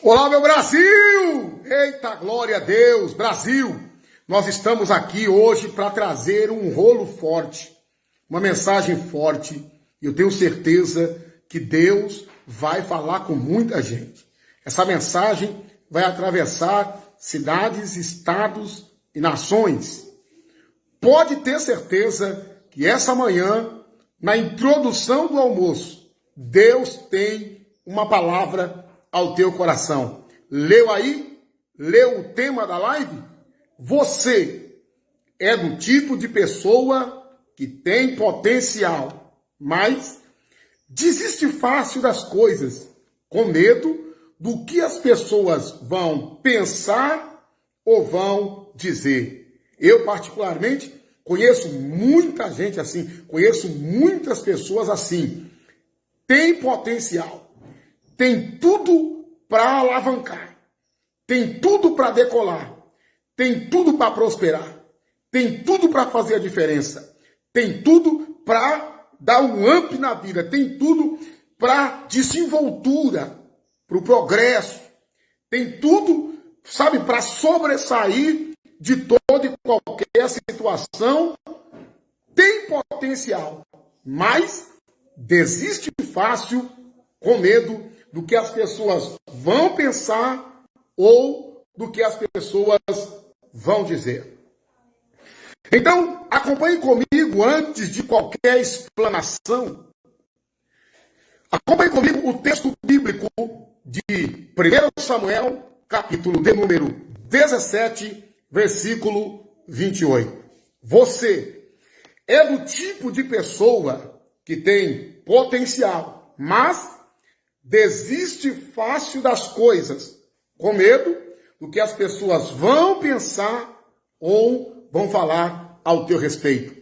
Olá, meu Brasil! Eita, glória a Deus, Brasil! Nós estamos aqui hoje para trazer um rolo forte, uma mensagem forte. E eu tenho certeza que Deus vai falar com muita gente. Essa mensagem vai atravessar cidades, estados e nações. Pode ter certeza que essa manhã, na introdução do almoço, Deus tem uma palavra ao teu coração. Leu aí? Leu o tema da live? Você é do tipo de pessoa que tem potencial, mas desiste fácil das coisas, com medo do que as pessoas vão pensar ou vão dizer. Eu, particularmente, conheço muita gente assim, conheço muitas pessoas assim. Tem potencial, tem tudo para alavancar, tem tudo para decolar, tem tudo para prosperar, tem tudo para fazer a diferença, tem tudo para dar um up na vida, tem tudo para desenvoltura, para o progresso, tem tudo, sabe, para sobressair de toda e qualquer situação, tem potencial, mas desiste fácil com medo do que as pessoas vão pensar ou do que as pessoas vão dizer. Então, acompanhe comigo antes de qualquer explanação. Acompanhe comigo o texto bíblico de 1 Samuel, capítulo de número 17, versículo 28. Você é do tipo de pessoa que tem potencial, mas desiste fácil das coisas, com medo do que as pessoas vão pensar ou vão falar ao teu respeito.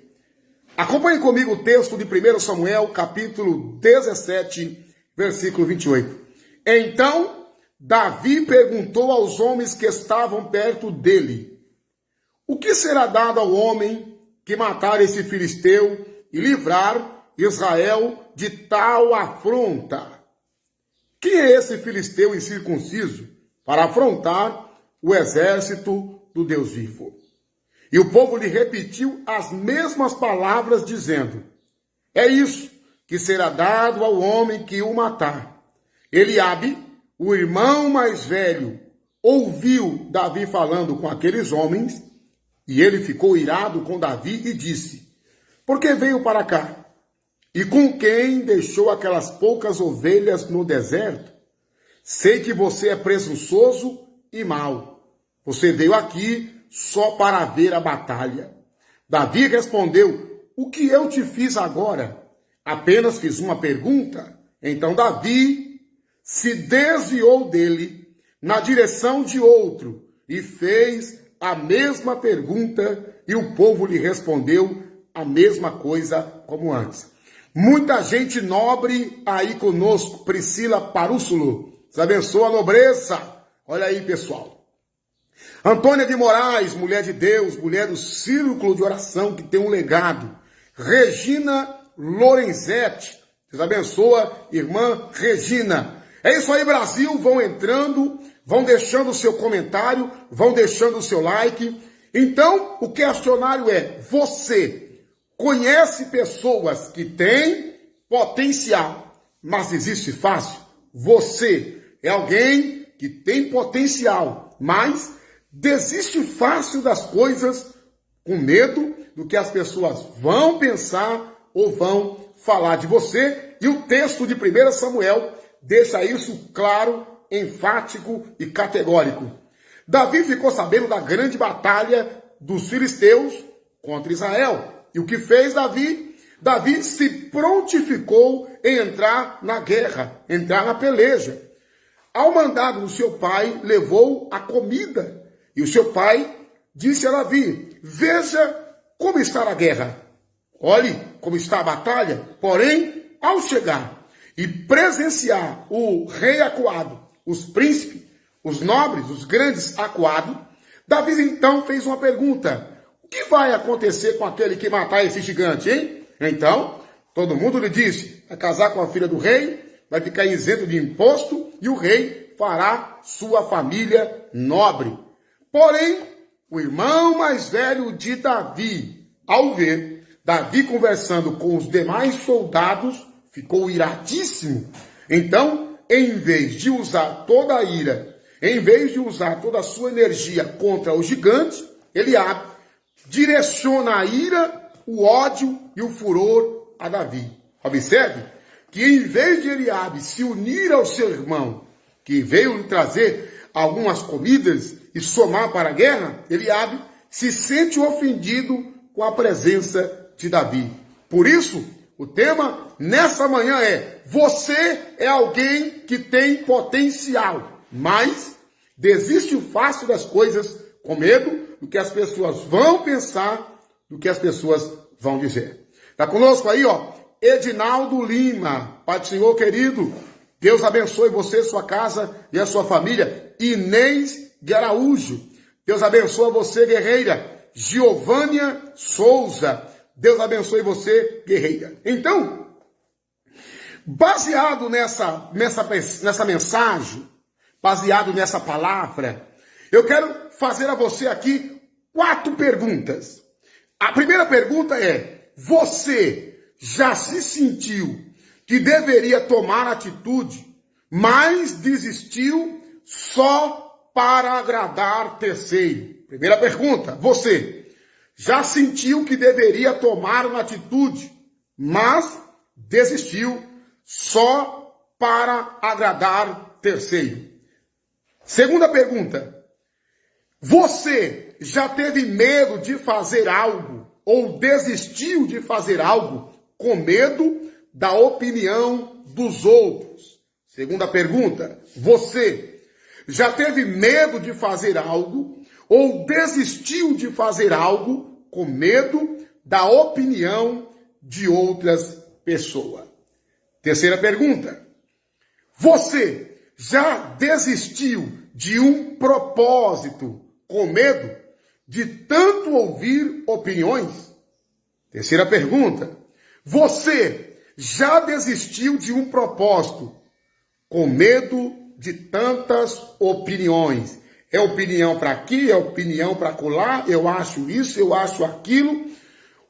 Acompanhe comigo o texto de 1 Samuel, capítulo 17, versículo 28. Então, Davi perguntou aos homens que estavam perto dele: o que será dado ao homem que matar esse filisteu e livrar Israel de tal afronta? Quem é esse filisteu incircunciso para afrontar o exército do Deus vivo? E o povo lhe repetiu as mesmas palavras, dizendo: é isso que será dado ao homem que o matar. Eliabe, o irmão mais velho, ouviu Davi falando com aqueles homens, e ele ficou irado com Davi e disse: por que veio para cá? E com quem deixou aquelas poucas ovelhas no deserto? Sei que você é presunçoso e mau. Você veio aqui só para ver a batalha. Davi respondeu: o que eu te fiz agora? Apenas fiz uma pergunta. Então Davi se desviou dele na direção de outro e fez a mesma pergunta, e o povo lhe respondeu a mesma coisa como antes. Muita gente nobre aí conosco. Priscila Parússulo, Deus abençoa a nobreza. Olha aí, pessoal. Antônia de Moraes, mulher de Deus, mulher do círculo de oração que tem um legado. Regina Lorenzetti, Deus abençoa, irmã Regina. É isso aí, Brasil. Vão entrando, vão deixando o seu comentário, vão deixando o seu like. Então, o questionário é: você conhece pessoas que têm potencial, mas desiste fácil? Você é alguém que tem potencial, mas desiste fácil das coisas com medo do que as pessoas vão pensar ou vão falar de você. E o texto de 1 Samuel deixa isso claro, enfático e categórico. Davi ficou sabendo da grande batalha dos filisteus contra Israel. E o que fez Davi? Davi se prontificou em entrar na guerra, entrar na peleja. Ao mandado do seu pai, levou a comida. E o seu pai disse a Davi: veja como está a guerra. Olhe como está a batalha. Porém, ao chegar e presenciar o rei acuado, os príncipes, os nobres, os grandes acuados, Davi então fez uma pergunta: o que vai acontecer com aquele que matar esse gigante, hein? Então, todo mundo lhe disse: vai casar com a filha do rei, vai ficar isento de imposto, e o rei fará sua família nobre. Porém, o irmão mais velho de Davi, ao ver Davi conversando com os demais soldados, ficou iradíssimo. Então, em vez de usar toda a ira, em vez de usar toda a sua energia contra o gigante, Eliabe direciona a ira, o ódio e o furor a Davi. Observe que em vez de Eliabe se unir ao seu irmão, que veio lhe trazer algumas comidas e somar para a guerra, Eliabe se sente ofendido com a presença de Davi. Por isso, o tema nessa manhã é: você é alguém que tem potencial, mas desiste fácil das coisas com medo do que as pessoas vão pensar, do que as pessoas vão dizer. Está conosco aí, ó, Edinaldo Lima. Pai do Senhor querido, Deus abençoe você, sua casa e a sua família. Inês de Araújo, Deus abençoe você, guerreira. Giovânia Souza, Deus abençoe você, guerreira. Então, baseado nessa mensagem, baseado nessa palavra, eu quero fazer a você aqui 4 perguntas. A primeira pergunta é: você já se sentiu que deveria tomar atitude, mas desistiu só para agradar terceiro? Primeira pergunta: você já sentiu que deveria tomar uma atitude, mas desistiu só para agradar terceiro? Segunda pergunta: você já teve medo de fazer algo ou desistiu de fazer algo com medo da opinião dos outros? Segunda pergunta: você já teve medo de fazer algo ou desistiu de fazer algo com medo da opinião de outras pessoas? Terceira pergunta: você já desistiu de um propósito com medo de tanto ouvir opiniões? Terceira pergunta: você já desistiu de um propósito com medo de tantas opiniões? É opinião para aqui, é opinião para acolá, eu acho isso, eu acho aquilo.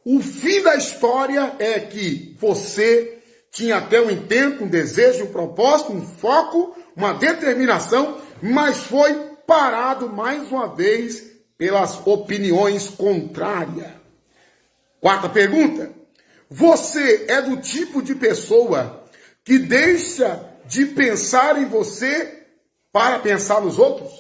O fim da história é que você tinha até um intento, um desejo, um propósito, um foco, uma determinação, mas foi parado mais uma vez pelas opiniões contrárias. Quarta pergunta: você é do tipo de pessoa que deixa de pensar em você para pensar nos outros?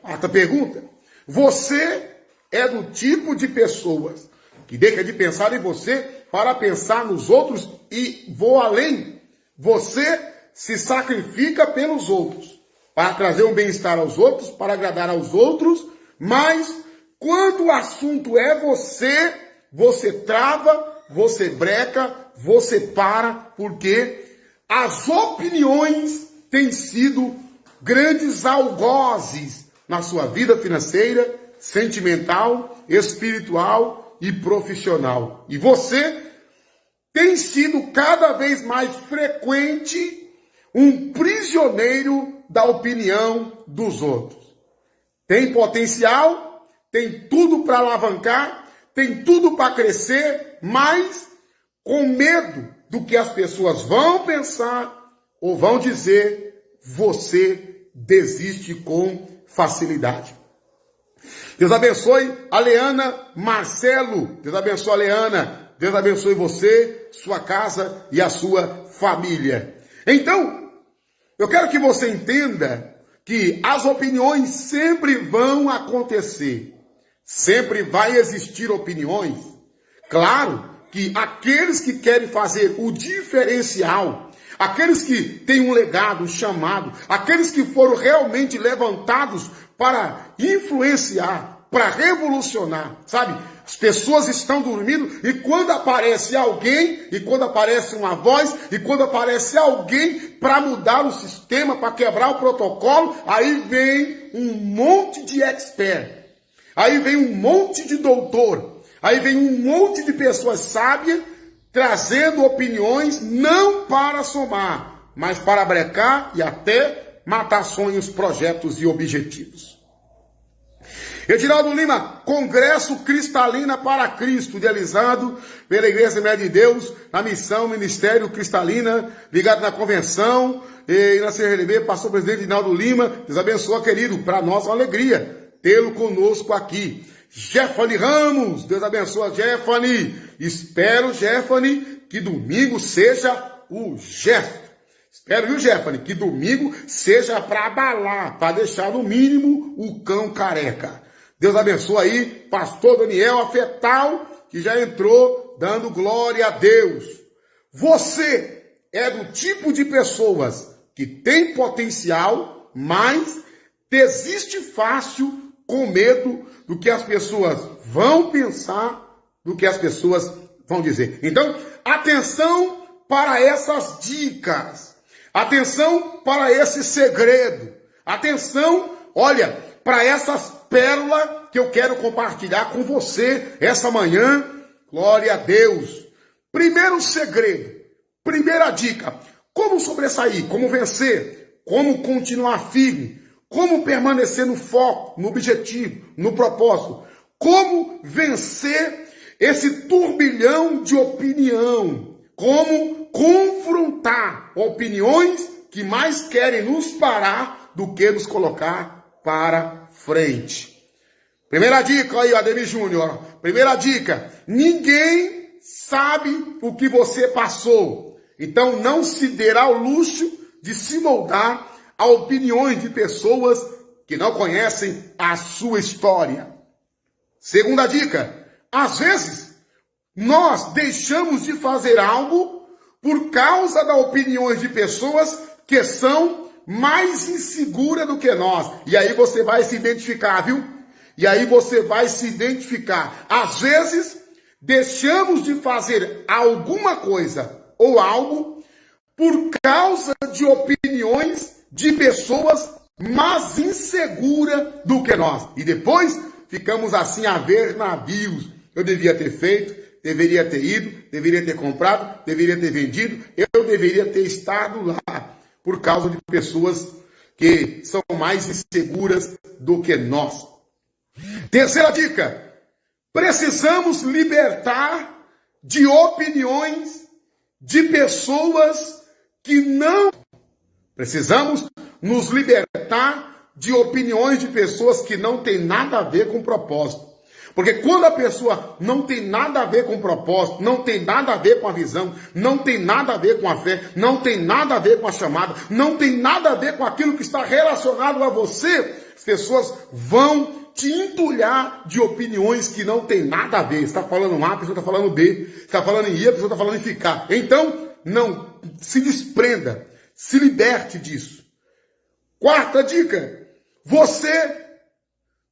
Quarta pergunta: você é do tipo de pessoas que deixa de pensar em você para pensar nos outros? E vou além: você se sacrifica pelos outros, para trazer um bem-estar aos outros, para agradar aos outros, mas quando o assunto é você, você trava, você breca, você para, porque as opiniões têm sido grandes algozes na sua vida financeira, sentimental, espiritual e profissional. E você tem sido cada vez mais frequente um prisioneiro da opinião dos outros. Tem potencial, tem tudo para alavancar, tem tudo para crescer, mas com medo do que as pessoas vão pensar ou vão dizer, você desiste com facilidade. Deus abençoe a Leana Marcelo. Deus abençoe a Leana. Deus abençoe você, sua casa e a sua família. Então, eu quero que você entenda que as opiniões sempre vão acontecer. Sempre vai existir opiniões. Claro que aqueles que querem fazer o diferencial, aqueles que têm um legado, um chamado, aqueles que foram realmente levantados para influenciar, para revolucionar, sabe? As pessoas estão dormindo e quando aparece alguém, e quando aparece uma voz, e quando aparece alguém para mudar o sistema, para quebrar o protocolo, aí vem um monte de expert, aí vem um monte de doutor, aí vem um monte de pessoas sábias trazendo opiniões não para somar, mas para brecar e até matar sonhos, projetos e objetivos. Reginaldo Lima, Congresso Cristalina para Cristo, idealizado pela Igreja Assembleia de Deus, na missão Ministério Cristalina, ligado na convenção, e na CRLB, pastor presidente Reginaldo Lima. Deus abençoe, querido, para nós é uma alegria tê-lo conosco aqui. Jefane Ramos, Deus abençoe, Jefane. Espero, Jefane, que domingo seja o Jefane. Espero, viu, Jefane, que domingo seja para abalar, para deixar no mínimo o cão careca. Deus abençoe aí, pastor Daniel Afetal, que já entrou dando glória a Deus. Você é do tipo de pessoas que tem potencial, mas desiste fácil com medo do que as pessoas vão pensar, do que as pessoas vão dizer. Então, atenção para essas dicas. Atenção para esse segredo. Atenção, olha, para essas pérolas que eu quero compartilhar com você essa manhã. Glória a Deus. Primeiro segredo, primeira dica. Como sobressair, como vencer, como continuar firme, como permanecer no foco, no objetivo, no propósito. Como vencer esse turbilhão de opinião. Como confrontar opiniões que mais querem nos parar do que nos colocar para frente. Primeira dica aí, Ademir Júnior. Primeira dica, ninguém sabe o que você passou. Então não se dê ao luxo de se moldar a opiniões de pessoas que não conhecem a sua história. Segunda dica, às vezes nós deixamos de fazer algo por causa das opiniões de pessoas que são mais inseguras do que nós. E aí você vai se identificar, viu? E aí você vai se identificar. Às vezes deixamos de fazer alguma coisa ou algo por causa de opiniões de pessoas mais inseguras do que nós. E depois ficamos assim a ver navios. Eu devia ter feito, deveria ter ido, deveria ter comprado, deveria ter vendido, eu deveria ter estado lá. Por causa de pessoas que são mais inseguras do que nós. Terceira dica, precisamos libertar de opiniões de pessoas que não... Precisamos nos libertar de opiniões de pessoas que não têm nada a ver com o propósito. Porque quando a pessoa não tem nada a ver com o propósito, não tem nada a ver com a visão, não tem nada a ver com a fé, não tem nada a ver com a chamada, não tem nada a ver com aquilo que está relacionado a você, as pessoas vão te entulhar de opiniões que não tem nada a ver. Você está falando A, a pessoa está falando B. Você está falando em I, a pessoa está falando em ficar. Então, não se desprenda, se liberte disso. Quarta dica, você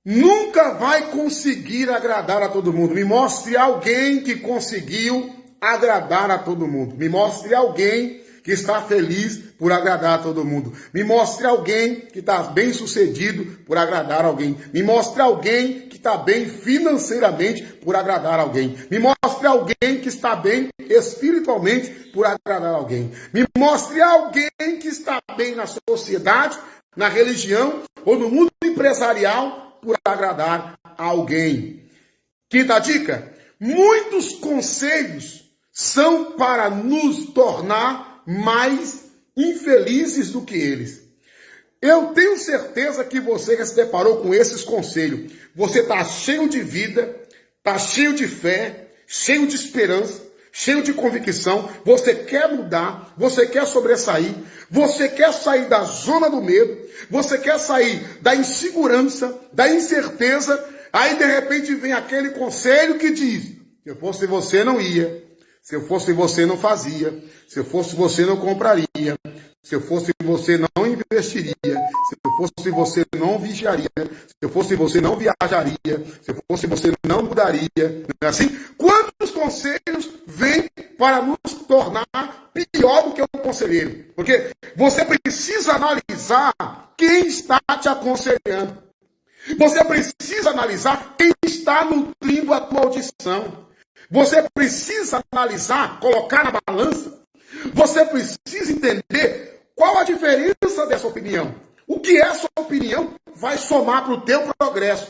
nunca vai conseguir agradar a todo mundo. Me mostre alguém que conseguiu agradar a todo mundo. Me mostre alguém que está feliz por agradar a todo mundo. Me mostre alguém que está bem sucedido por agradar alguém. Me mostre alguém que está bem financeiramente por agradar alguém. Me mostre alguém que está bem espiritualmente por agradar alguém. Me mostre alguém que está bem na sociedade, na religião ou no mundo empresarial por agradar a alguém. Quinta dica, muitos conselhos são para nos tornar mais infelizes do que eles. Eu tenho certeza que você já se deparou com esses conselhos. Você está cheio de vida, está cheio de fé, cheio de esperança, cheio de convicção. Você quer mudar, você quer sobressair, você quer sair da zona do medo, você quer sair da insegurança, da incerteza. Aí de repente vem aquele conselho que diz: se eu fosse você não ia, se eu fosse você não fazia, se eu fosse você não compraria, se eu fosse você não investiria, se eu fosse você não vigiaria, se eu fosse você não viajaria, se eu fosse você não mudaria. Não é assim? Quantos conselhos vêm para nos tornar pior do que o conselheiro? Porque você precisa analisar quem está te aconselhando. Você precisa analisar quem está nutrindo a tua audição. Você precisa analisar, colocar na balança. Você precisa entender qual a diferença dessa opinião. O que é sua opinião vai somar para o teu progresso.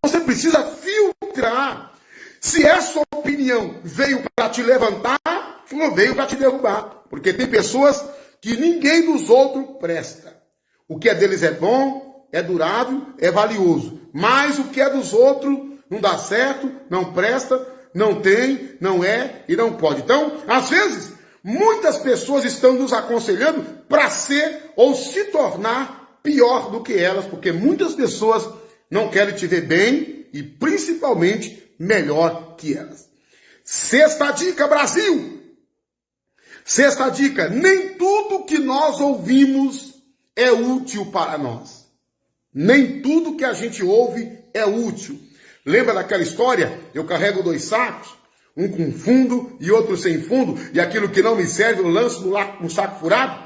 Você precisa filtrar se essa opinião veio para te levantar ou veio para te derrubar. Porque tem pessoas que ninguém dos outros presta. O que é deles é bom, é durável, é valioso. Mas o que é dos outros não dá certo, não presta, não tem, não é e não pode. Então, às vezes, muitas pessoas estão nos aconselhando para ser ou se tornar pior do que elas, porque muitas pessoas não querem te ver bem e principalmente melhor que elas. Sexta dica, Brasil! Sexta dica, nem tudo que nós ouvimos é útil para nós. Nem tudo que a gente ouve é útil. Lembra daquela história? Eu carrego 2 sacos, um com fundo e outro sem fundo, e aquilo que não me serve eu lanço no saco furado?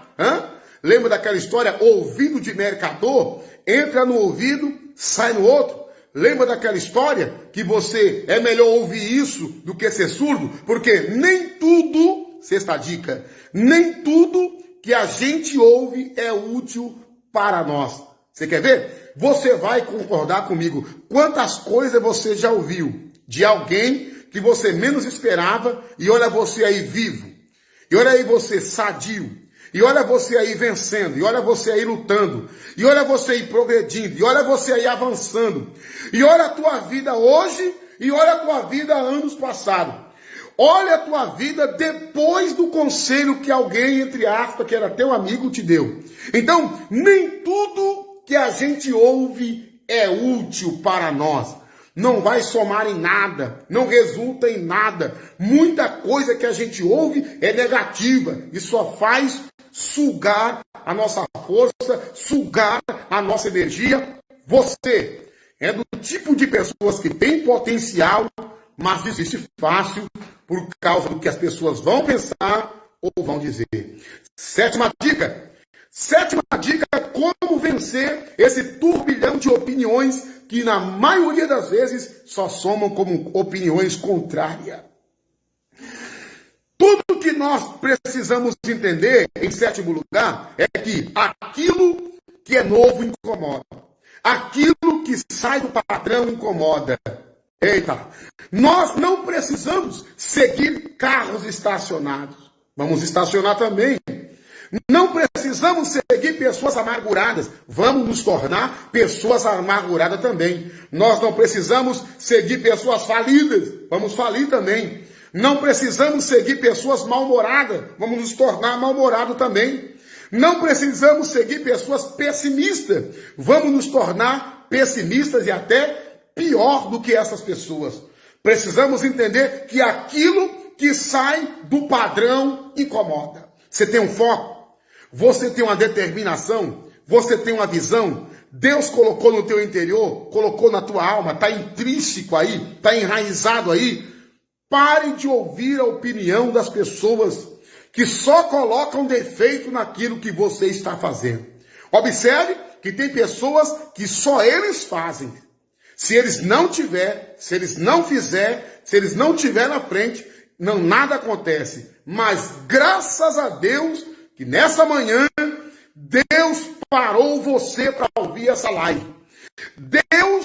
Lembra daquela história? Ouvido de mercador, entra no ouvido, sai no outro. Lembra daquela história que você é melhor ouvir isso do que ser surdo? Porque nem tudo, sexta dica, nem tudo que a gente ouve é útil para nós. Você quer ver? Você vai concordar comigo. Quantas coisas você já ouviu de alguém que você menos esperava e olha você aí vivo. E olha aí você sadio. E olha você aí vencendo, e olha você aí lutando, e olha você aí progredindo, e olha você aí avançando. E olha a tua vida hoje, e olha a tua vida anos passados. Olha a tua vida depois do conselho que alguém, entre aspas, que era teu amigo, te deu. Então, nem tudo que a gente ouve é útil para nós. Não vai somar em nada, não resulta em nada. Muita coisa que a gente ouve é negativa e só faz sugar a nossa força, sugar a nossa energia. Você é do tipo de pessoas que tem potencial, mas desiste fácil por causa do que as pessoas vão pensar ou vão dizer. Sétima dica, como vencer esse turbilhão de opiniões que na maioria das vezes só somam como opiniões contrárias. Tudo que nós precisamos entender, em sétimo lugar, é que aquilo que é novo incomoda. Aquilo que sai do padrão incomoda. Eita, nós não precisamos seguir carros estacionados. Vamos estacionar também. Não precisamos seguir pessoas amarguradas. Vamos nos tornar pessoas amarguradas também. Nós não precisamos seguir pessoas falidas. Vamos falir também. Não precisamos seguir pessoas mal-humoradas. Vamos nos tornar mal-humorados também. Não precisamos seguir pessoas pessimistas. Vamos nos tornar pessimistas e até pior do que essas pessoas. Precisamos entender que aquilo que sai do padrão incomoda. Você tem um foco? Você tem uma determinação? Você tem uma visão? Deus colocou no teu interior, colocou na tua alma, está intrínseco aí, está enraizado aí. Pare de ouvir a opinião das pessoas que só colocam defeito naquilo que você está fazendo. Observe que tem pessoas que só eles fazem. Se eles não tiver, se eles não fizer, se eles não tiver na frente, não nada acontece. Mas graças a Deus que nessa manhã Deus parou você para ouvir essa live. Deus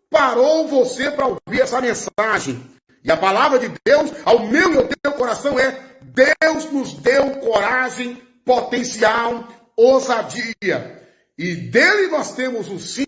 parou você para ouvir essa mensagem. E a palavra de Deus, ao meu e ao teu coração é: Deus nos deu coragem, potencial, ousadia. E dele nós temos o sim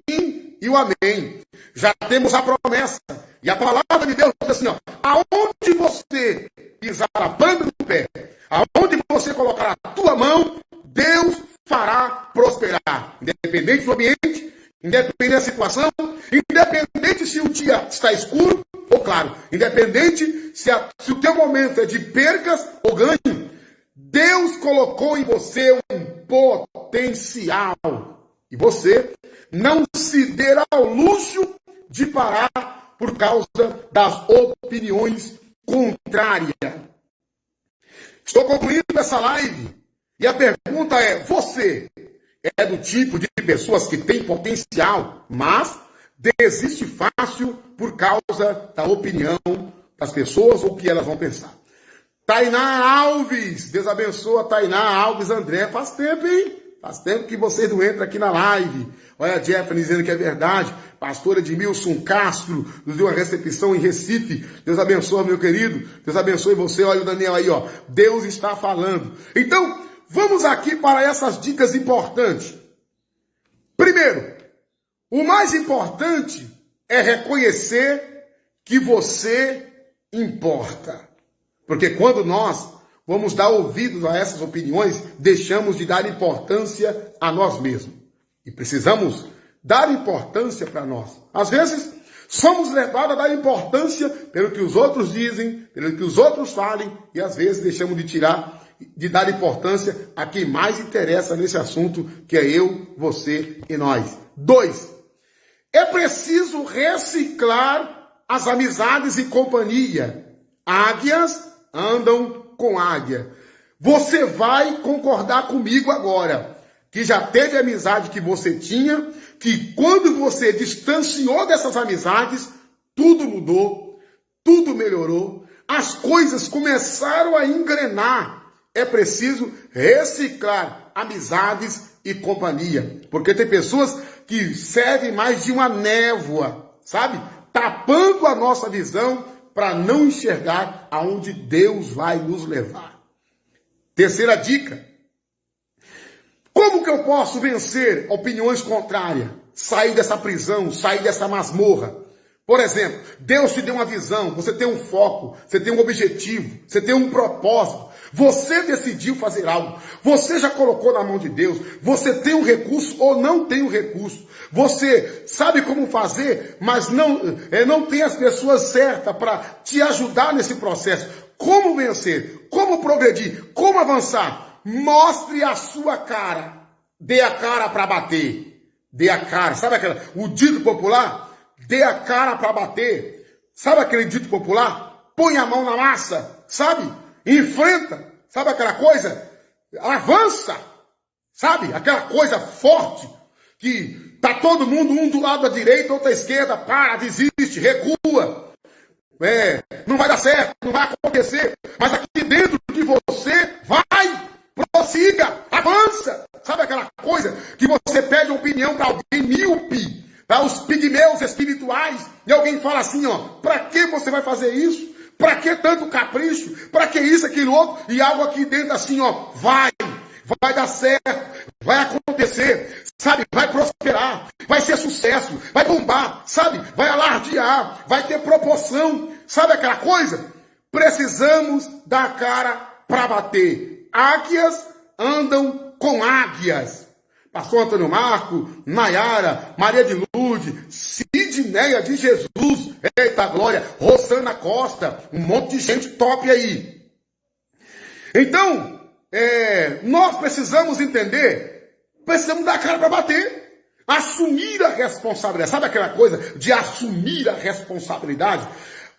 e o amém. Já temos a promessa. E a palavra de Deus diz assim, ó: aonde você pisar a planta do pé, aonde você colocar a tua mão, Deus fará prosperar. Independente do ambiente, independente da situação, independente se o dia está escuro ou claro, independente se o teu momento é de percas ou ganho, Deus colocou em você um potencial. E você não se dê ao luxo de parar por causa das opiniões contrárias. Estou concluindo essa live e a pergunta é: você é do tipo de pessoas que tem potencial, mas desiste fácil por causa da opinião das pessoas ou o que elas vão pensar? Tainá Alves, Deus abençoa Tainá Alves André. Faz tempo, hein? Faz tempo que vocês não entram aqui na live. Olha a Jeffrey dizendo que é verdade. Pastor Edmilson Castro nos deu uma recepção em Recife. Deus abençoe, meu querido. Deus abençoe você. Olha o Daniel aí, ó. Deus está falando. Então, vamos aqui para essas dicas importantes. Primeiro, o mais importante é reconhecer que você importa. Porque quando nós vamos dar ouvidos a essas opiniões, deixamos de dar importância a nós mesmos. E precisamos dar importância para nós. Às vezes, somos levados a dar importância pelo que os outros dizem, pelo que os outros falem, e às vezes deixamos de dar importância a quem mais interessa nesse assunto, que é eu, você e nós. 2. É preciso reciclar as amizades e companhia. Águias andam com águia. Você vai concordar comigo agora que já teve amizade que você tinha, que quando você distanciou dessas amizades, tudo mudou, tudo melhorou, as coisas começaram a engrenar. É preciso reciclar amizades e companhia, porque tem pessoas que servem mais de uma névoa, sabe? Tapando a nossa visão para não enxergar aonde Deus vai nos levar. Terceira dica. Como que eu posso vencer opiniões contrárias? Sair dessa prisão, sair dessa masmorra. Por exemplo, Deus te deu uma visão, você tem um foco, você tem um objetivo, você tem um propósito. Você decidiu fazer algo, você já colocou na mão de Deus, você tem um recurso ou não tem um recurso. Você sabe como fazer, mas não tem as pessoas certas para te ajudar nesse processo. Como vencer? Como progredir? Como avançar? Mostre a sua cara. Dê a cara para bater. Dê a cara. Sabe o dito popular? Dê a cara para bater. Sabe aquele dito popular? Põe a mão na massa. Sabe? Enfrenta. Sabe aquela coisa? Avança. Sabe? Aquela coisa forte que tá todo mundo, um do lado da direita, outro da esquerda. Para, desiste, recua. Não vai dar certo, não vai acontecer. Mas aqui dentro de você, vai. Prossiga, avança. Sabe aquela coisa que você pede opinião para alguém míope, para os pigmeus espirituais, e alguém fala assim, ó, para que você vai fazer isso? Para que tanto capricho? Para que isso, aquilo, outro? E algo aqui dentro assim, ó, vai dar certo, vai acontecer, sabe? Vai prosperar, vai ser sucesso, vai bombar, sabe? Vai alardear, vai ter proporção, sabe aquela coisa? Precisamos dar cara para bater. Águias andam com águias. Pastor Antônio Marco, Nayara, Maria de Lourdes, Sidneia de Jesus, eita glória, Rosana Costa, um monte de gente top aí. Então, nós precisamos entender, precisamos dar cara para bater, assumir a responsabilidade. Sabe aquela coisa de assumir a responsabilidade?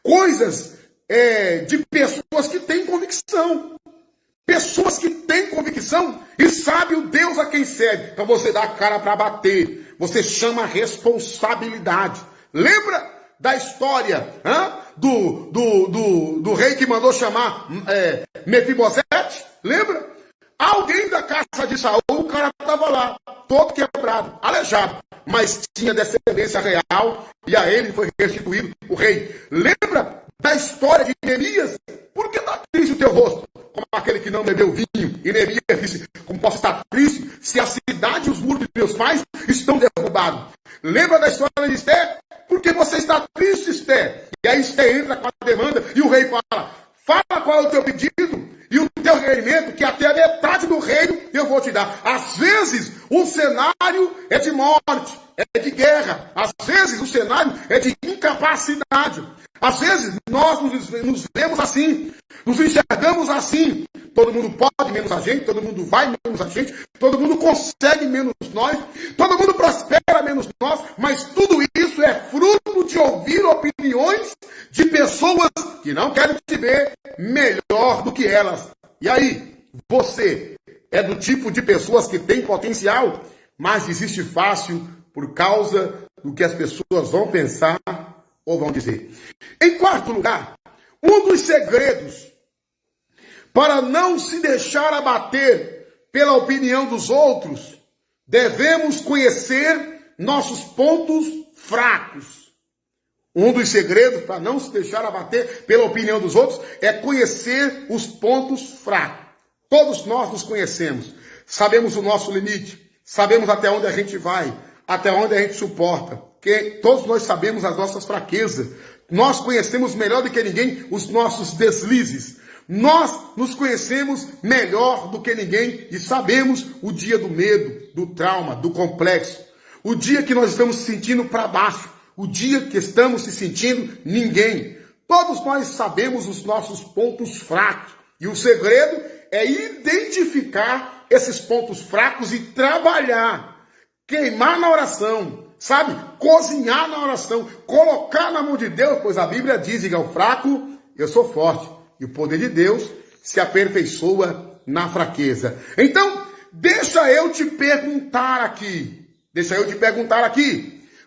Coisas de pessoas que têm convicção. Pessoas que têm convicção e sabem o Deus a quem serve. Então você dá a cara para bater. Você chama a responsabilidade. Lembra da história do rei que mandou chamar Mefibosete? Lembra? Alguém da casa de Saul, o cara estava lá, todo quebrado, aleijado. Mas tinha descendência real e a ele foi restituído o rei. Lembra da história de Neemias? Por que está triste o teu rosto? Como aquele que não bebeu vinho. E Neemias disse, como posso estar triste se a cidade e os muros de meus pais estão derrubados? Lembra da história de Esther? Por que você está triste, Esther? E aí Esther entra com a demanda e o rei fala qual é o teu pedido e o teu requerimento, que até a metade do reino eu vou te dar. Às vezes o cenário é de morte, é de guerra. Às vezes o cenário é de incapacidade. Às vezes nós nos vemos assim, nos enxergamos assim. Todo mundo pode menos a gente, todo mundo vai menos a gente, todo mundo consegue menos nós, todo mundo prospera menos nós, mas tudo isso é fruto de ouvir opiniões de pessoas que não querem te ver melhor do que elas. E aí, você é do tipo de pessoas que tem potencial, mas desiste fácil por causa do que as pessoas vão pensar ou vão dizer. Em quarto lugar, um dos segredos para não se deixar abater pela opinião dos outros, devemos conhecer nossos pontos fracos. Um dos segredos para não se deixar abater pela opinião dos outros é conhecer os pontos fracos. Todos nós nos conhecemos, sabemos o nosso limite, sabemos até onde a gente vai, até onde a gente suporta, porque todos nós sabemos as nossas fraquezas. Nós conhecemos melhor do que ninguém os nossos deslizes. Nós nos conhecemos melhor do que ninguém e sabemos o dia do medo, do trauma, do complexo. O dia que nós estamos se sentindo para baixo. O dia que estamos se sentindo ninguém. Todos nós sabemos os nossos pontos fracos. E o segredo é identificar esses pontos fracos e trabalhar. Queimar na oração. Sabe? Cozinhar na oração. Colocar na mão de Deus. Pois a Bíblia diz, diga ao fraco, eu sou forte. E o poder de Deus se aperfeiçoa na fraqueza. Então, deixa eu te perguntar aqui.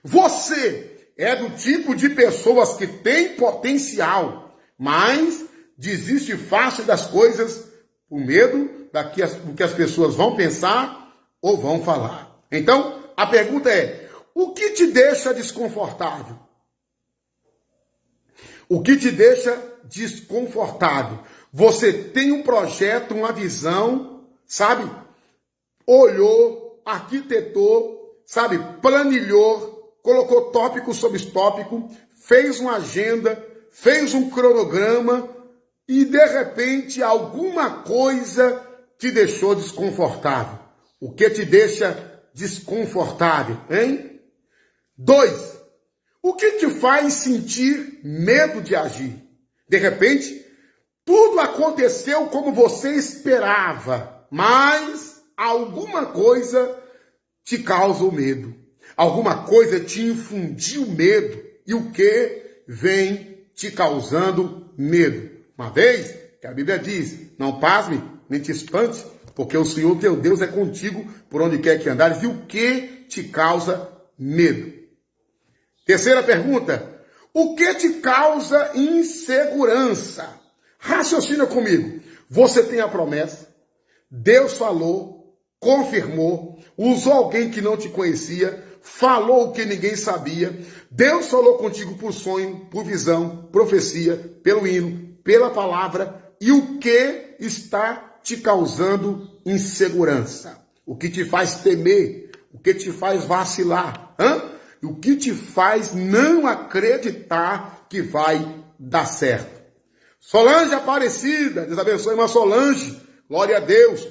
Você é do tipo de pessoas que tem potencial, mas desiste fácil das coisas por medo do que as pessoas vão pensar ou vão falar. Então, a pergunta é, o que te deixa desconfortável? O que te deixa desconfortável? Você tem um projeto, uma visão, sabe? Olhou, arquitetou, sabe? Planilhou, colocou tópico sobre tópico, fez uma agenda, fez um cronograma e de repente alguma coisa te deixou desconfortável. O que te deixa desconfortável, hein? 2. O que te faz sentir medo de agir? De repente, tudo aconteceu como você esperava, mas alguma coisa te causa o medo. Alguma coisa te infundiu medo. E o que vem te causando medo? Uma vez que a Bíblia diz, não pasme, nem te espante, porque o Senhor teu Deus é contigo por onde quer que andares. E o que te causa medo? Terceira pergunta, o que te causa insegurança? Raciocina comigo. Você tem a promessa, Deus falou, confirmou, usou alguém que não te conhecia, falou o que ninguém sabia, Deus falou contigo por sonho, por visão, profecia, pelo hino, pela palavra, e o que está te causando insegurança? O que te faz temer? O que te faz vacilar? E o que te faz não acreditar que vai dar certo? Solange Aparecida, Deus abençoe, irmã Solange, glória a Deus.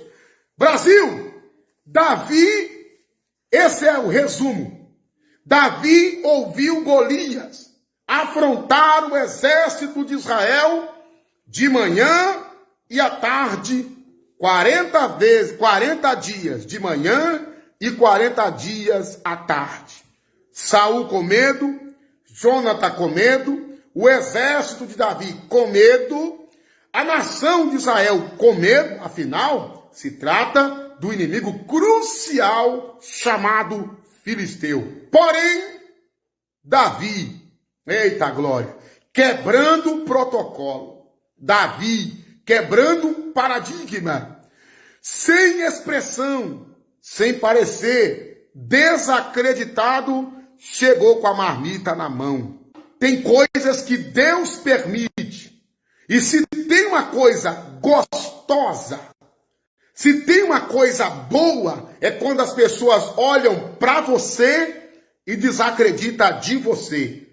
Brasil, Davi, esse é o resumo. Davi ouviu Golias afrontar o exército de Israel de manhã e à tarde, 40 dias de manhã e 40 dias à tarde. Saul com medo, Jonatã com medo, o exército de Davi com medo, a nação de Israel com medo, afinal, se trata do inimigo crucial chamado Filisteu. Porém, Davi, eita glória, quebrando o protocolo, Davi quebrando o paradigma, sem expressão, sem parecer, desacreditado, chegou com a marmita na mão. Tem coisas que Deus permite. E se tem uma coisa gostosa, se tem uma coisa boa, é quando as pessoas olham para você e desacreditam de você.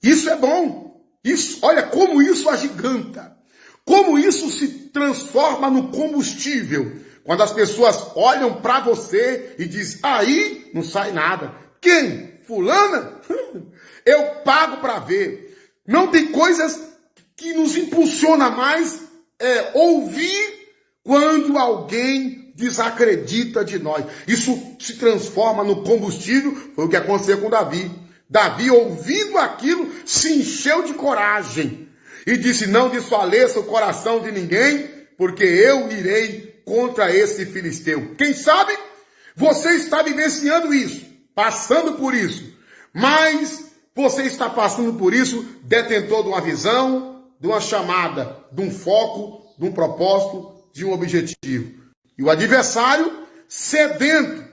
Isso é bom. Isso, olha como isso agiganta. Como isso se transforma no combustível. Quando as pessoas olham para você e dizem, aí não sai nada. Quem? Fulana? Eu pago para ver. Não tem coisas que nos impulsiona mais ouvir quando alguém desacredita de nós. Isso se transforma no combustível. Foi o que aconteceu com Davi. Davi, ouvindo aquilo, se encheu de coragem e disse, não desfaleça o coração de ninguém, porque eu irei contra esse filisteu. Quem sabe você está vivenciando isso, passando por isso, mas você está passando por isso detentor de uma visão, de uma chamada, de um foco, de um propósito, de um objetivo. E o adversário sedento,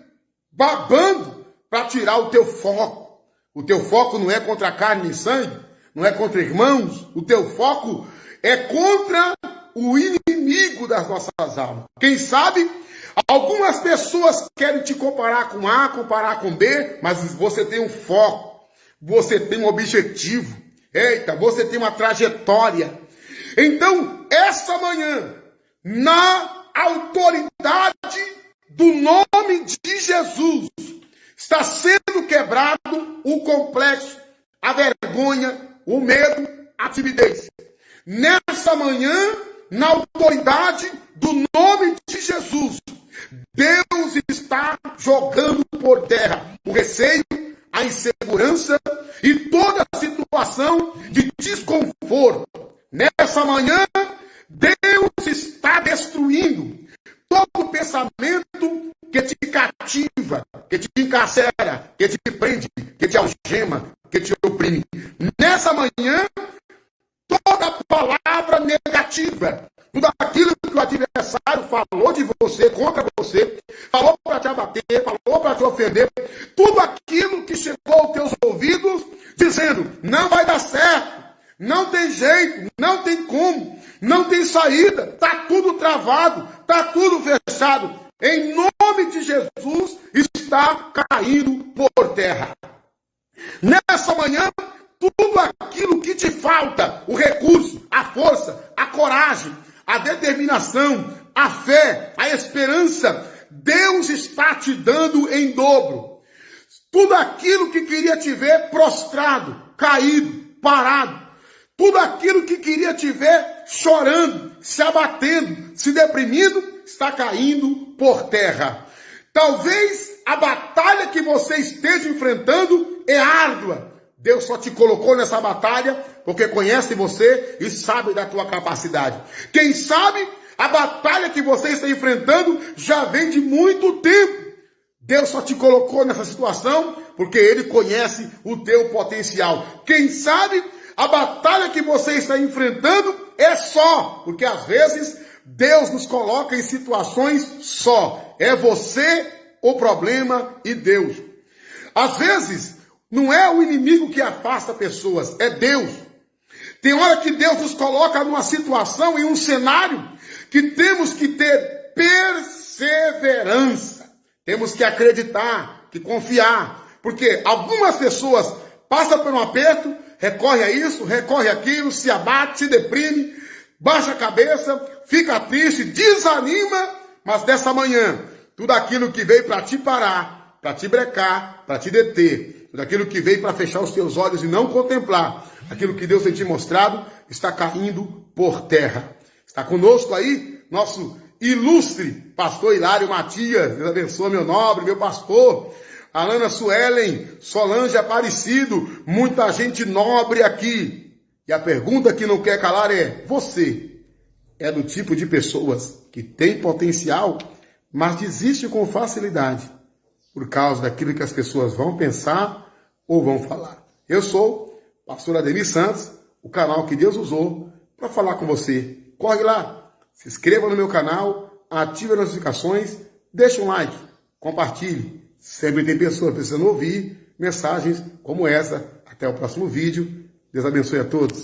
babando para tirar o teu foco. O teu foco não é contra carne e sangue, não é contra irmãos. O teu foco é contra o inimigo das nossas almas. Quem sabe, algumas pessoas querem te comparar com A, comparar com B, mas você tem um foco, você tem um objetivo. Eita, você tem uma trajetória. Então, essa manhã, na autoridade do nome de Jesus, está sendo quebrado o complexo, a vergonha, o medo, a timidez. Nessa manhã, na autoridade do nome de Jesus, Deus está jogando por terra o receio, a insegurança e toda a situação de desconforto. Nessa manhã, Deus está destruindo todo pensamento que te cativa, que te encarcera, que te prende, que te algema, que te oprime. Nessa manhã, toda palavra negativa, tudo aquilo que o adversário falou de você, contra você, falou para te abater, falou para te ofender, tudo aquilo que chegou aos teus ouvidos, dizendo, não vai dar certo, não tem jeito, não tem como, não tem saída, está tudo travado, está tudo fechado. Em nome de Jesus, está caindo por terra. Nessa manhã, tudo aquilo que te falta, o recurso, a força, a coragem, a determinação, a fé, a esperança, Deus está te dando em dobro. Tudo aquilo que queria te ver prostrado, caído, parado, tudo aquilo que queria te ver chorando, se abatendo, se deprimindo, está caindo por terra. Talvez a batalha que você esteja enfrentando é árdua. Deus só te colocou nessa batalha porque conhece você e sabe da tua capacidade. Quem sabe a batalha que você está enfrentando já vem de muito tempo. Deus só te colocou nessa situação porque Ele conhece o teu potencial. Quem sabe a batalha que você está enfrentando é só, porque às vezes Deus nos coloca em situações só. É você o problema e Deus. Às vezes, não é o inimigo que afasta pessoas, é Deus. Tem hora que Deus nos coloca numa situação, em um cenário, que temos que ter perseverança. Temos que acreditar, que confiar. Porque algumas pessoas passam por um aperto, recorre a isso, recorre àquilo, se abate, se deprime, baixa a cabeça, fica triste, desanima, mas dessa manhã, tudo aquilo que veio para te parar, para te brecar, para te deter, tudo aquilo que veio para fechar os teus olhos e não contemplar, aquilo que Deus tem te mostrado, está caindo por terra. Está conosco aí, nosso ilustre pastor Hilário Matias, Deus abençoe meu nobre, meu pastor, Alana Suelen, Solange Aparecido, muita gente nobre aqui. E a pergunta que não quer calar é, você é do tipo de pessoas que tem potencial, mas desiste com facilidade por causa daquilo que as pessoas vão pensar ou vão falar? Eu sou o pastor Ademir Santos, o canal que Deus usou para falar com você. Corre lá, se inscreva no meu canal, ative as notificações, deixe um like, compartilhe. Sempre tem pessoas precisando ouvir mensagens como essa. Até o próximo vídeo. Deus abençoe a todos.